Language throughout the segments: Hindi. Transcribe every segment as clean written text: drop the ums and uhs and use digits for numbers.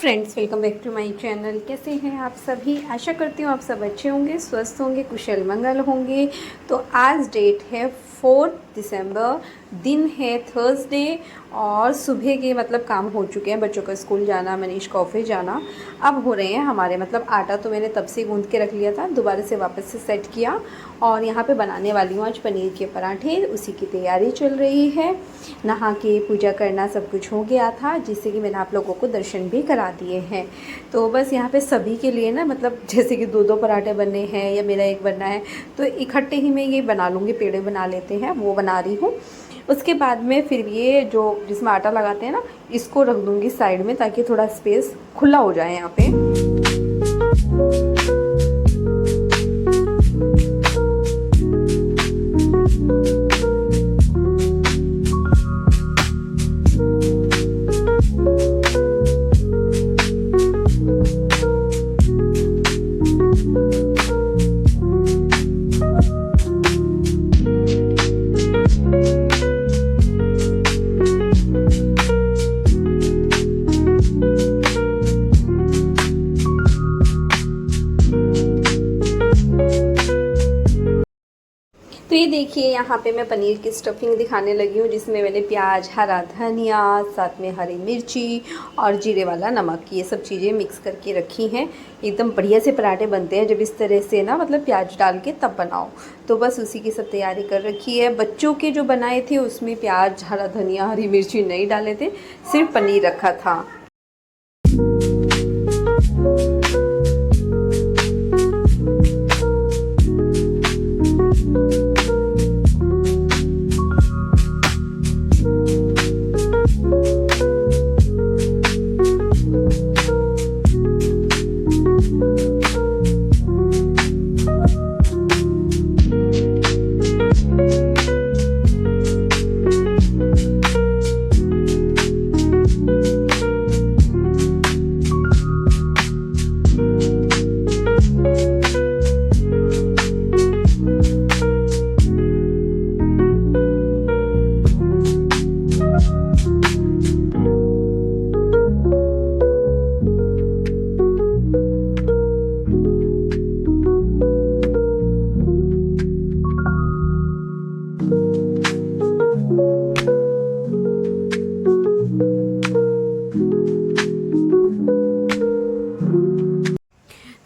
Friends, welcome back to my channel. कैसे हैं आप सभी? आशा करती हूँ आप सब अच्छे होंगे, स्वस्थ होंगे, कुशल मंगल होंगे। तो आज डेट है 4 दिसंबर, दिन है थर्सडे और सुबह के मतलब काम हो चुके हैं। बच्चों का स्कूल जाना, मनीष का ऑफिस जाना अब हो रहे हैं हमारे। मतलब आटा तो मैंने तब से गूंद के रख लिया था, दोबारा से वापस से सेट किया और यहाँ पे बनाने वाली हूँ आज पनीर के पराठे। उसी की तैयारी चल रही है। नहा के पूजा करना सब कुछ हो गया था, जिससे कि मैंने आप लोगों को दर्शन भी करा दिए हैं। तो बस यहाँ पे सभी के लिए ना, मतलब जैसे कि 2-2 पराठे बनने हैं या मेरा एक बनना है, तो इकट्ठे ही मैं ये बना लूँगी। पेड़े बना लेते हैं, वो बना रही हूँ। उसके बाद में फिर ये जो जिसमें आटा लगाते हैं ना, इसको रख दूँगी साइड में, ताकि थोड़ा स्पेस खुला हो जाए यहाँ पे। तो ये देखिए, यहाँ पे मैं पनीर की स्टफिंग दिखाने लगी हूँ, जिसमें मैंने प्याज, हरा धनिया, साथ में हरी मिर्ची और जीरे वाला नमक, ये सब चीज़ें मिक्स करके रखी हैं। एकदम बढ़िया से पराठे बनते हैं जब इस तरह से ना, मतलब प्याज डाल के तब बनाओ। तो बस उसी की सब तैयारी कर रखी है। बच्चों के जो बनाए थे उसमें प्याज, हरा धनिया, हरी मिर्ची नहीं डाले थे, सिर्फ पनीर रखा था।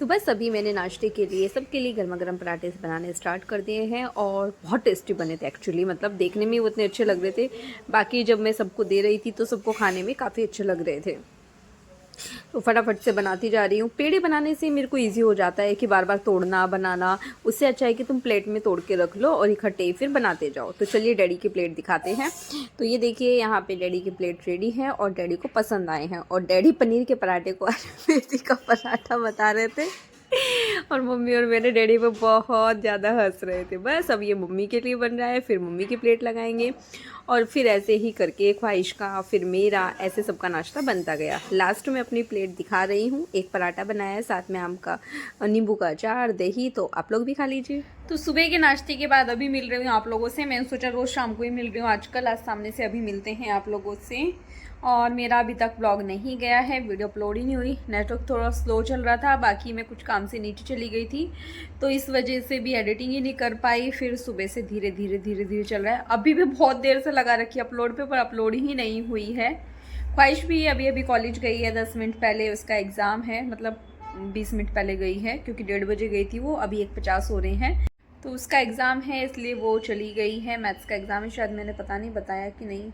तो बस अभी मैंने नाश्ते के लिए सबके लिए गर्मा गर्म पराठे बनाने स्टार्ट कर दिए हैं और बहुत टेस्टी बने थे एक्चुअली। मतलब देखने में वो उतने अच्छे लग रहे थे, बाकी जब मैं सबको दे रही थी तो सबको खाने में काफ़ी अच्छे लग रहे थे। तो फटाफट से बनाती जा रही हूँ। पेड़े बनाने से मेरे को इजी हो जाता है कि बार बार तोड़ना बनाना, उससे अच्छा है कि तुम प्लेट में तोड़ के रख लो और इकट्ठे फिर बनाते जाओ। तो चलिए डैडी की प्लेट दिखाते हैं। तो ये देखिए, यहाँ पे डैडी की प्लेट रेडी है और डैडी को पसंद आए हैं। और डैडी पनीर के पराठे को मेथी का पराठा बता रहे थे और मम्मी और मेरे डैडी पे बहुत ज़्यादा हंस रहे थे। बस अब ये मम्मी के लिए बन रहा है, फिर मम्मी की प्लेट लगाएंगे और फिर ऐसे ही करके ख्वाहिश का, फिर मेरा, ऐसे सबका नाश्ता बनता गया। लास्ट में अपनी प्लेट दिखा रही हूँ। एक पराठा बनाया है, साथ में आम का, नींबू का अचार, दही। तो आप लोग भी खा लीजिए। तो सुबह के नाश्ते के बाद अभी मिल रही हूँ आप लोगों से। मैंने सोचा रोज़ शाम को ही मिल रही हूँ आजकल, आज सामने से अभी मिलते हैं आप लोगों से। और मेरा अभी तक ब्लॉग नहीं गया है, वीडियो अपलोड ही नहीं हुई। नेटवर्क थोड़ा स्लो चल रहा था, बाकी मैं कुछ काम से नीचे चली गई थी, तो इस वजह से भी एडिटिंग ही नहीं कर पाई। फिर सुबह से धीरे धीरे चल रहा है। अभी भी बहुत देर से लगा रखी है अपलोड पे, पर अपलोड ही नहीं हुई है। ख्वाहिश भी अभी कॉलेज गई है, 10 मिनट पहले उसका एग्ज़ाम है, मतलब 20 मिनट पहले गई है, क्योंकि 1:30 बजे गई थी वो। अभी 1:50 हो रहे हैं, तो उसका एग्ज़ाम है, इसलिए वो चली गई है। मैथ्स का एग्ज़ाम है शायद, मैंने पता नहीं बताया कि नहीं।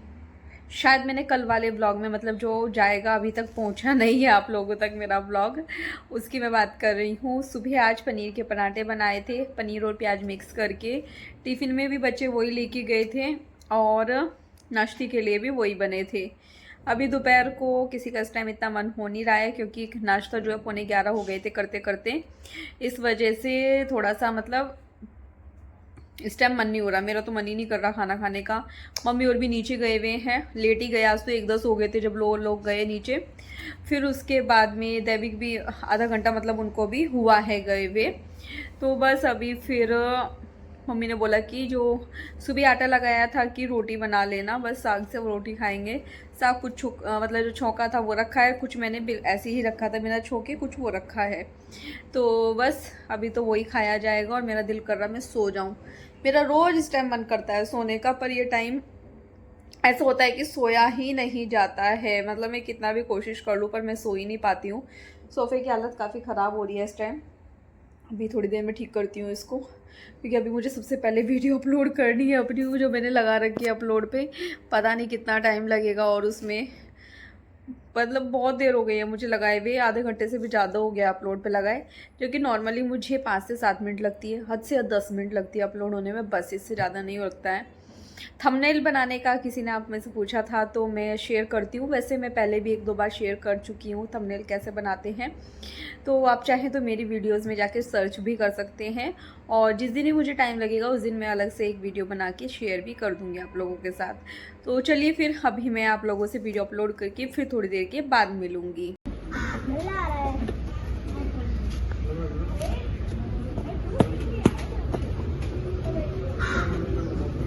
शायद मैंने कल वाले ब्लॉग में, मतलब जो जाएगा, अभी तक पहुंचा नहीं है आप लोगों तक मेरा ब्लॉग, उसकी मैं बात कर रही हूँ। सुबह आज पनीर के पराठे बनाए थे, पनीर और प्याज मिक्स करके। टिफ़िन में भी बच्चे वही लेके गए थे और नाश्ते के लिए भी वही बने थे। अभी दोपहर को किसी का इस टाइम इतना मन हो नहीं रहा है, क्योंकि नाश्ता जो है 11:15 हो गए थे करते करते। इस वजह से थोड़ा सा मतलब इस टाइम मन नहीं हो रहा, मेरा तो मन ही नहीं कर रहा खाना खाने का। मम्मी और भी नीचे गए हुए हैं, लेट ही गए। आज तो 1:10 हो गए थे जब लोग गए नीचे। फिर उसके बाद में दैविक भी आधा घंटा, मतलब उनको भी हुआ है गए हुए। तो बस अभी फिर मम्मी ने बोला कि जो सुबह आटा लगाया था कि रोटी बना लेना, बस साग से वो रोटी खाएंगे। साग कुछ मतलब जो छौंका था वो रखा है, कुछ मैंने ऐसे ही रखा था बिना छोंके, कुछ वो रखा है। तो बस अभी तो वही खाया जाएगा और मेरा दिल कर रहा मैं सो जाऊं। मेरा रोज़ इस टाइम मन करता है सोने का, पर ये टाइम ऐसा होता है कि सोया ही नहीं जाता है। मतलब मैं कितना भी कोशिश कर लूँ पर मैं सो ही नहीं पाती हूँ। सोफ़े की हालत काफ़ी ख़राब हो रही है इस टाइम। अभी थोड़ी देर में ठीक करती हूँ इसको, क्योंकि अभी मुझे सबसे पहले वीडियो अपलोड करनी है अपनी, जो मैंने लगा रखी है अपलोड पे। पता नहीं कितना टाइम लगेगा, और उसमें मतलब बहुत देर हो गई है मुझे लगाए हुए, आधे घंटे से भी ज़्यादा हो गया अपलोड पे लगाए, जो कि नॉर्मली मुझे 5 से 7 मिनट लगती है, हद से हद 10 मिनट लगती है अपलोड होने में, बस इससे ज़्यादा नहीं लगता है। थंबनेल बनाने का किसी ने आप में से पूछा था, तो मैं शेयर करती हूँ। वैसे मैं पहले भी 1-2 बार शेयर कर चुकी हूँ थंबनेल कैसे बनाते हैं, तो आप चाहें तो मेरी वीडियोस में जाके सर्च भी कर सकते हैं। और जिस दिन ही मुझे टाइम लगेगा उस दिन मैं अलग से एक वीडियो बना के शेयर भी कर दूँगी आप लोगों के साथ। तो चलिए फिर अभी मैं आप लोगों से वीडियो अपलोड करके फिर थोड़ी देर के बाद मिलूँगी।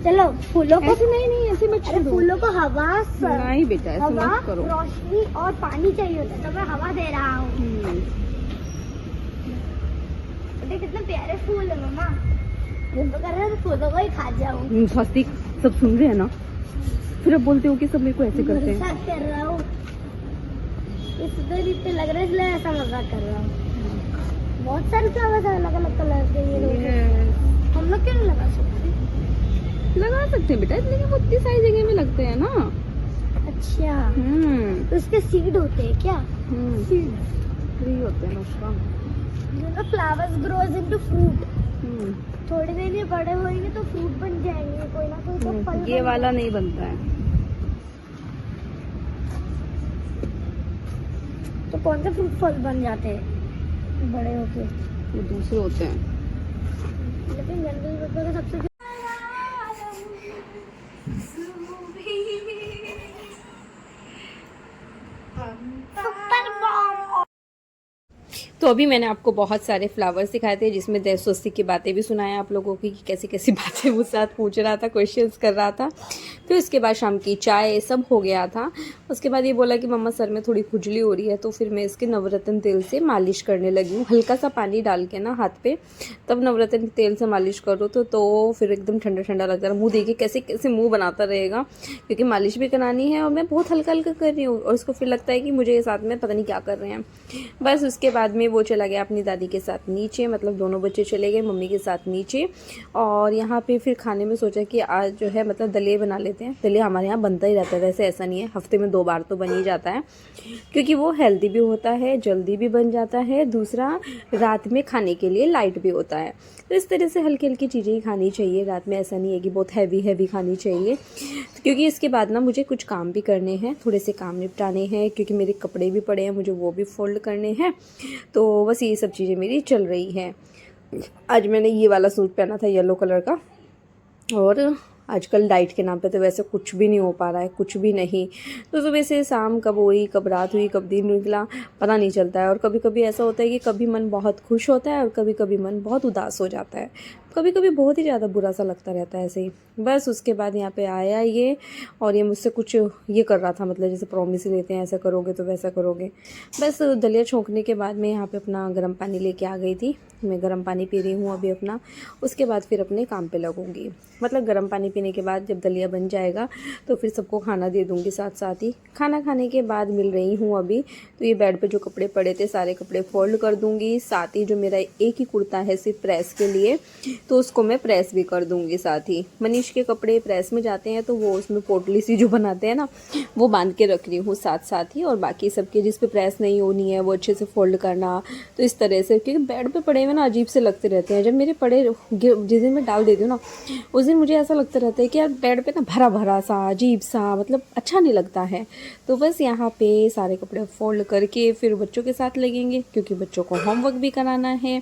चलो फूलों को, ऐसे नहीं ऐसे मत अरे फूलों को हवा नहीं बेटा, ऐसे हवा मत करो। रोशनी और पानी चाहिए होता है, तो मैं हवा दे रहा हूँ। बेटे कितने प्यारे फूल है मम्मा, तो कर रहे हैं फूलों को ही खा जाऊँ। स्वस्तिक सब सुन रहे हैं ना, फिर अब बोलते हो कि सब मेरे को ऐसे करते हैं। मजाक कर रहा हूँ, इधर इतने लग रहे इसलिए ऐसा मजाक कर रहा हूँ। बहुत सारे फ्लावर्स अलग अलग कलर के, ये हम लोग क्यों नहीं लगा सकते? लगा सकते हैं बेटा, लेकिन वो इतनी सारी जगह में लगते हैं ना। अच्छा तो उसके सीड होते हैं क्या? सीड फ्री होते हैं उसका। फ्लावर्स ग्रोज इनटू फ्रूट, थोड़ी देर में बड़े होंगे तो फ्रूट बन जाएंगे, कोई ना कोई तो फल। ये वाला नहीं बनता है। तो कौन से फ्रूट फल बन जाते हैं बड़े होके? वो दूसरे होते हैं। लेकिन जंगल में तो सबसे तो अभी मैंने आपको बहुत सारे फ्लावर्स दिखाए थे, जिसमें देश स्वस्तिक की बातें भी सुनाया आप लोगों की, कैसी कैसी बातें मुझसे साथ पूछ रहा था, क्वेश्चंस कर रहा था। फिर उसके बाद शाम की चाय सब हो गया था। उसके बाद ये बोला कि मम्मा सर में थोड़ी खुजली हो रही है, तो फिर मैं इसके नवरत्न तेल से मालिश करने लगी हूँ, हल्का सा पानी डाल के ना हाथ पे, तब नवरत्न तेल से मालिश करो तो फिर एकदम ठंडा ठंडा लगता है। मुँह देखिए कैसे कैसे मुँह बनाता रहेगा, क्योंकि मालिश भी करानी है और मैं बहुत हल्का हल्का कर रही हूँ, और उसको फिर लगता है कि मुझे ये साथ में पता नहीं क्या कर रहे हैं। बस उसके बाद में वो चला गया अपनी दादी के साथ नीचे, मतलब दोनों बच्चे चले गए मम्मी के साथ नीचे। और यहाँ पे फिर खाने में सोचा कि आज जो है मतलब दलिया बना लेते हैं। दलिया हमारे यहाँ बनता ही रहता है, वैसे ऐसा नहीं है, हफ्ते में 2 बार तो बन ही जाता है, क्योंकि वो हेल्दी भी होता है, जल्दी भी बन जाता है, दूसरा रात में खाने के लिए लाइट भी होता है। तो इस तरह से हल्की हल्की चीज़ें ही खानी चाहिए रात में, ऐसा नहीं है कि बहुत हैवी खानी चाहिए। क्योंकि इसके बाद ना मुझे कुछ काम भी करने हैं, थोड़े से काम निपटाने हैं, क्योंकि मेरे कपड़े भी पड़े हैं, मुझे वो भी फोल्ड करने हैं। तो बस ये सब चीज़ें मेरी चल रही हैं। आज मैंने ये वाला सूट पहना था येलो कलर का, और आजकल डाइट के नाम पे तो वैसे कुछ भी नहीं हो पा रहा है, कुछ भी नहीं। तो सुबह से शाम कब हुई, कब रात हुई, कब दिन निकला पता नहीं चलता है। और कभी कभी ऐसा होता है कि कभी मन बहुत खुश होता है और कभी कभी मन बहुत उदास हो जाता है, कभी कभी बहुत ही ज़्यादा बुरा सा लगता रहता है ऐसे ही। बस उसके बाद यहाँ पे आया ये, और ये मुझसे कुछ ये कर रहा था, मतलब जैसे प्रॉमिस लेते हैं ऐसा करोगे तो वैसा करोगे। बस दलिया छोंकने के बाद मैं यहाँ पे अपना गर्म पानी लेके आ गई थी, मैं गर्म पानी पी रही हूँ अभी अपना। उसके बाद फिर अपने काम पे लगूंगी, मतलब गर्म पानी पीने के बाद जब दलिया बन जाएगा तो फिर सबको खाना दे दूँगी साथ साथ ही। खाना खाने के बाद मिल रही हूँ अभी, तो ये बेड पे जो कपड़े पड़े थे सारे कपड़े फोल्ड कर दूँगी, साथ ही जो मेरा एक ही कुर्ता है सिर्फ प्रेस के लिए, तो उसको मैं प्रेस भी कर दूँगी साथ ही। मनीष के कपड़े प्रेस में जाते हैं तो वो उसमें पोटली सी जो बनाते हैं ना, वो बांध के रख रही हूँ साथ साथ ही। और बाकी सबके जिस पे प्रेस नहीं होनी है वो अच्छे से फोल्ड करना, तो इस तरह से, क्योंकि बेड पे पड़े हुए ना अजीब से लगते रहते हैं। जब मेरे पड़े जिस दिन मैं डाल देती हूँ ना, उस दिन मुझे ऐसा लगता रहता है कि यार बेड पे ना भरा भरा सा अजीब सा, मतलब अच्छा नहीं लगता है। तो बस यहाँ पे सारे कपड़े फोल्ड करके फिर बच्चों के साथ लगेंगे, क्योंकि बच्चों को होमवर्क भी कराना है।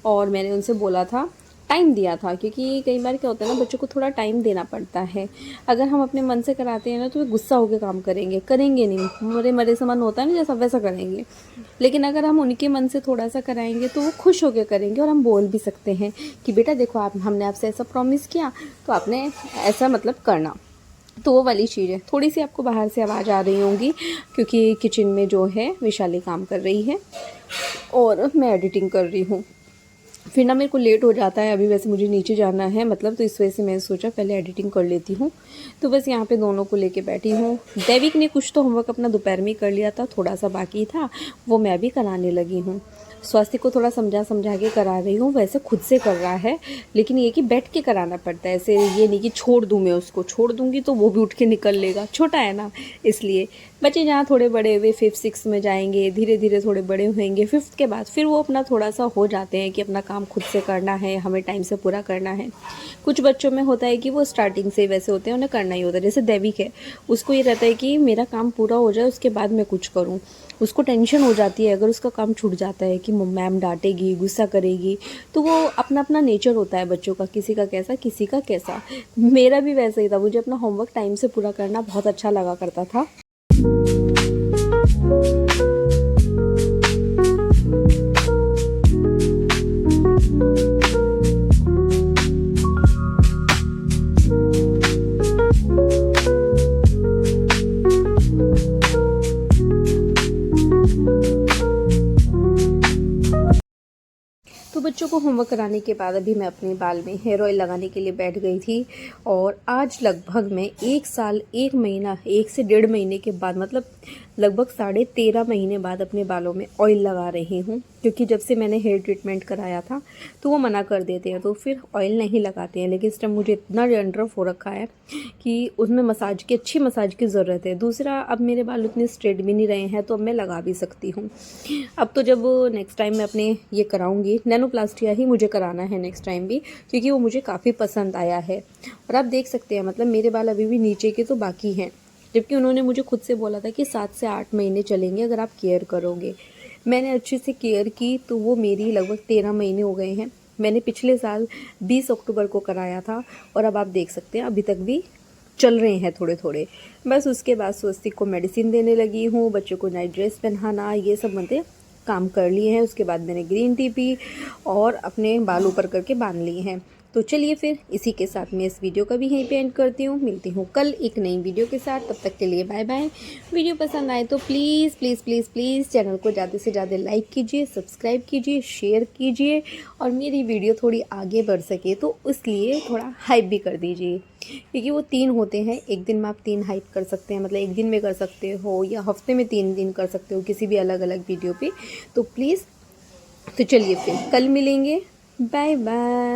और मैंने उनसे बोला था टाइम दिया था, क्योंकि कई बार क्या होता है ना, बच्चों को थोड़ा टाइम देना पड़ता है। अगर हम अपने मन से कराते हैं ना तो वे गुस्सा होकर काम करेंगे नहीं, मरे मरे से मन होता है ना जैसा, वैसा करेंगे। लेकिन अगर हम उनके मन से थोड़ा सा कराएंगे तो वो खुश होकर करेंगे, और हम बोल भी सकते हैं कि बेटा देखो, आप हमने आपसे ऐसा प्रॉमिस किया तो आपने ऐसा मतलब करना। तो वो वाली चीज़ है। थोड़ी सी आपको बाहर से आवाज़ आ रही होंगी, क्योंकि किचन में जो है विशाली काम कर रही है और मैं एडिटिंग कर रही हूँ। फिर ना मेरे को लेट हो जाता है, अभी वैसे मुझे नीचे जाना है मतलब, तो इस वजह से मैंने सोचा पहले एडिटिंग कर लेती हूँ। तो बस यहाँ पे दोनों को लेके बैठी हूँ। दैविक ने कुछ तो होमवर्क अपना दोपहर में कर लिया था, थोड़ा सा बाकी था, वो मैं भी कराने लगी हूँ। स्वास्थ्य को थोड़ा समझा के करा रही हूँ, वैसे खुद से कर रहा है, लेकिन ये कि बैठ के कराना पड़ता है। ऐसे ये नहीं कि छोड़ दूँ, मैं उसको छोड़ दूँगी तो वो भी उठ के निकल लेगा, छोटा है ना, इसलिए। बच्चे जहाँ थोड़े बड़े हुए 5th 6th में जाएंगे, धीरे धीरे थोड़े बड़े होंगे, 5th के बाद फिर वो अपना थोड़ा सा हो जाते हैं कि अपना काम खुद से करना है, हमें टाइम से पूरा करना है। कुछ बच्चों में होता है कि वो स्टार्टिंग से वैसे होते हैं, उन्हें करना ही होता है। जैसे दैविक है, उसको ये रहता है कि मेरा काम पूरा हो जाए उसके बाद मैं कुछ करूँ। उसको टेंशन हो जाती है अगर उसका काम छूट जाता है कि मैम डांटेगी, गुस्सा करेगी। तो वो अपना अपना नेचर होता है बच्चों का, किसी का कैसा किसी का कैसा। मेरा भी वैसा ही था, मुझे अपना होमवर्क टाइम से पूरा करना बहुत अच्छा लगा करता था। तो बच्चों को होमवर्क कराने के बाद अभी मैं अपने बाल में हेयर ऑयल लगाने के लिए बैठ गई थी। और आज लगभग मैं 1 साल 1 महीना 1 से 1.5 महीने के बाद, मतलब लगभग 13.5 महीने बाद अपने बालों में ऑयल लगा रही हूँ। क्योंकि जब से मैंने हेयर ट्रीटमेंट कराया था तो वो मना कर देते हैं, तो फिर ऑयल नहीं लगाते हैं। लेकिन इस टाइम मुझे इतना डैंड्रफ हो रखा है कि उसमें अच्छी मसाज की ज़रूरत है। दूसरा, अब मेरे बाल उतने स्ट्रेट भी नहीं रहे हैं, तो अब मैं लगा भी सकती हूँ। अब तो जब नेक्स्ट टाइम मैं अपने ये कराऊंगी, नैनोप्लास्टिया ही मुझे कराना है नेक्स्ट टाइम भी, क्योंकि वो मुझे काफ़ी पसंद आया है। और आप देख सकते हैं, मतलब मेरे बाल अभी भी नीचे के तो बाकी हैं, जबकि उन्होंने मुझे खुद से बोला था कि 7 से 8 महीने चलेंगे अगर आप केयर करोगे। मैंने अच्छे से केयर की तो वो मेरी लगभग 13 महीने हो गए हैं। मैंने पिछले साल 20 अक्टूबर को कराया था, और अब आप देख सकते हैं अभी तक भी चल रहे हैं थोड़े थोड़े। बस उसके बाद स्वस्तिक को मेडिसिन देने लगी हूँ, बच्चों को नाइट ड्रेस पहनाना, ये सब मतलब काम कर लिए हैं। उसके बाद मैंने ग्रीन टी पी और अपने बाल ऊपर करके बांध लिए हैं। तो चलिए फिर इसी के साथ मैं इस वीडियो का भी यहीं पे एंड करती हूँ। मिलती हूँ कल एक नई वीडियो के साथ, तब तक के लिए बाय बाय। वीडियो पसंद आए तो please please please please channel को ज़्यादा से ज़्यादा लाइक कीजिए, सब्सक्राइब कीजिए, शेयर कीजिए, और मेरी वीडियो थोड़ी आगे बढ़ सके तो इसलिए थोड़ा हाइप भी कर दीजिए। क्योंकि वो 3 होते हैं, एक दिन में आप 3 हाइप कर सकते हैं, मतलब एक दिन में कर सकते हो या हफ्ते में 3 दिन कर सकते हो किसी भी अलग अलग वीडियो पे। तो प्लीज़, तो चलिए फिर कल मिलेंगे, बाय बाय।